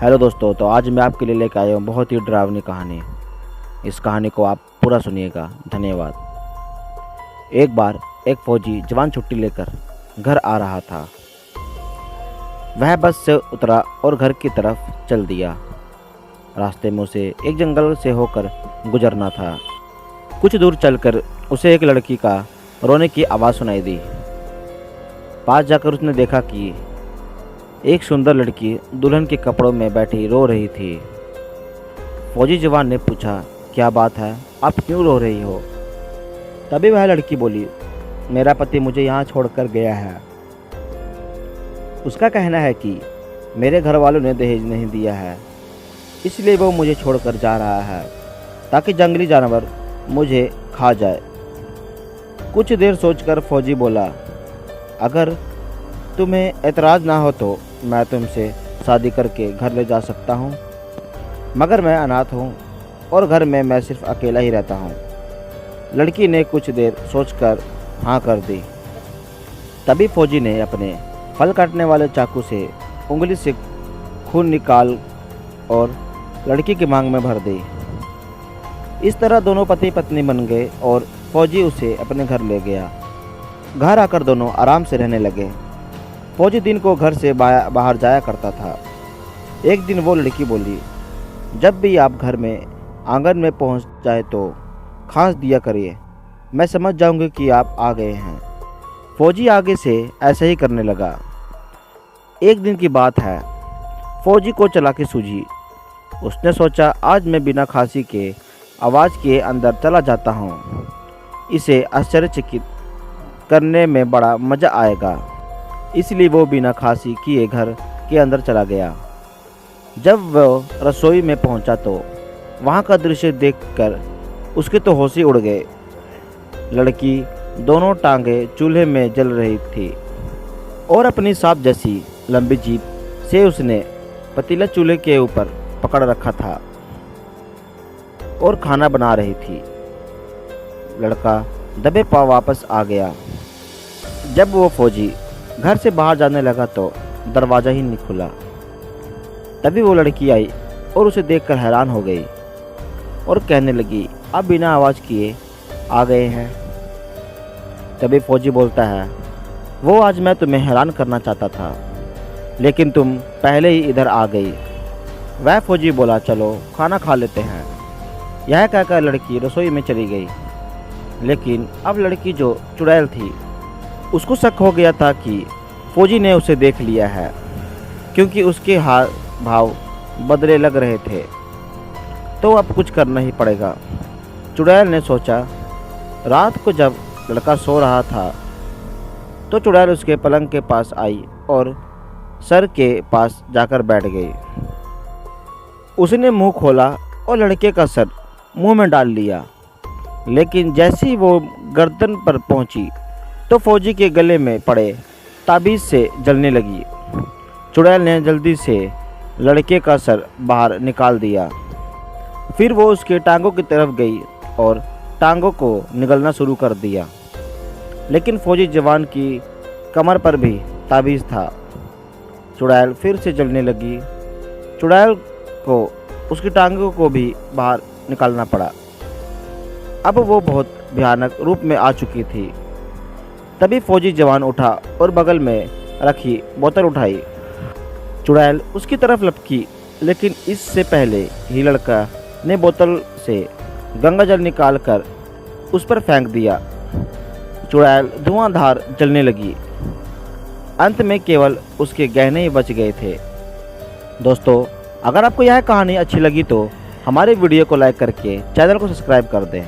Hello दोस्तों, तो आज मैं आपके लिए लेकर आया हूँ बहुत ही डरावनी कहानी। इस कहानी को आप पूरा सुनिएगा। धन्यवाद। एक बार एक फौजी जवान छुट्टी लेकर घर आ रहा था। वह बस से उतरा और घर की तरफ चल दिया। रास्ते में उसे एक जंगल से होकर गुजरना था। कुछ दूर चलकर उसे एक लड़की का रोने की आवाज़ सुनाई दी। पास जाकर उसने देखा कि एक सुंदर लड़की दुल्हन के कपड़ों में बैठी रो रही थी। फौजी जवान ने पूछा, क्या बात है, आप क्यों रो रही हो? तभी वह लड़की बोली, मेरा पति मुझे यहाँ छोड़कर गया है। उसका कहना है कि मेरे घर वालों ने दहेज नहीं दिया है, इसलिए वो मुझे छोड़कर जा रहा है ताकि जंगली जानवर मुझे खा जाए। कुछ देर सोचकर फौजी बोला, अगर तुम्हें एतराज़ ना हो तो मैं तुमसे शादी करके घर ले जा सकता हूँ, मगर मैं अनाथ हूँ और घर में मैं सिर्फ अकेला ही रहता हूँ। लड़की ने कुछ देर सोचकर हाँ कर दी। तभी फौजी ने अपने फल काटने वाले चाकू से उंगली से खून निकाल और लड़की की मांग में भर दी। इस तरह दोनों पति पत्नी बन गए और फौजी उसे अपने घर ले गया। घर आकर दोनों आराम से रहने लगे। फौजी दिन को घर से बाहर जाया करता था। एक दिन वो लड़की बोली, जब भी आप घर में आंगन में पहुंच जाए तो खांस दिया करिए, मैं समझ जाऊंगी कि आप आ गए हैं। फौजी आगे से ऐसे ही करने लगा। एक दिन की बात है, फौजी को चालाकी सूझी। उसने सोचा, आज मैं बिना खांसी के आवाज़ के अंदर चला जाता हूँ, इसे आश्चर्यचकित करने में बड़ा मज़ा आएगा। इसलिए वो बिना खांसी किए घर के अंदर चला गया। जब वो रसोई में पहुंचा तो वहां का दृश्य देखकर उसके तो होश ही उड़ गए। लड़की दोनों टांगें चूल्हे में जल रही थी और अपनी सांप जैसी लंबी जीभ से उसने पतीला चूल्हे के ऊपर पकड़ रखा था और खाना बना रही थी। लड़का दबे पांव वापस आ गया। जब वो फौजी घर से बाहर जाने लगा तो दरवाज़ा ही नहीं खुला। तभी वो लड़की आई और उसे देखकर हैरान हो गई और कहने लगी, आप बिना आवाज़ किए आ गए हैं। तभी फौजी बोलता है, वो आज मैं तुम्हें हैरान करना चाहता था, लेकिन तुम पहले ही इधर आ गई। वह फौजी बोला, चलो खाना खा लेते हैं। यह कहकर लड़की रसोई में चली गई। लेकिन अब लड़की जो चुड़ैल थी, उसको शक हो गया था कि फौजी ने उसे देख लिया है, क्योंकि उसके हाव भाव बदले लग रहे थे। तो अब कुछ करना ही पड़ेगा। चुड़ैल ने सोचा। रात को जब लड़का सो रहा था तो चुड़ैल उसके पलंग के पास आई और सर के पास जाकर बैठ गई। उसने मुंह खोला और लड़के का सर मुंह में डाल लिया। लेकिन जैसे ही वो गर्दन पर पहुंची तो फौजी के गले में पड़े ताबीज़ से जलने लगी। चुड़ैल ने जल्दी से लड़के का सर बाहर निकाल दिया। फिर वो उसके टांगों की तरफ गई और टांगों को निगलना शुरू कर दिया। लेकिन फौजी जवान की कमर पर भी ताबीज़ था। चुड़ैल फिर से जलने लगी। चुड़ैल को उसकी टांगों को भी बाहर निकालना पड़ा। अब वो बहुत भयानक रूप में आ चुकी थी। तभी फौजी जवान उठा और बगल में रखी बोतल उठाई। चुड़ैल उसकी तरफ लपकी, लेकिन इससे पहले ही लड़का ने बोतल से गंगा जल निकालकर उस पर फेंक दिया। चुड़ैल धुआंधार जलने लगी। अंत में केवल उसके गहने ही बच गए थे। दोस्तों, अगर आपको यह कहानी अच्छी लगी तो हमारे वीडियो को लाइक करके चैनल को सब्सक्राइब कर दें।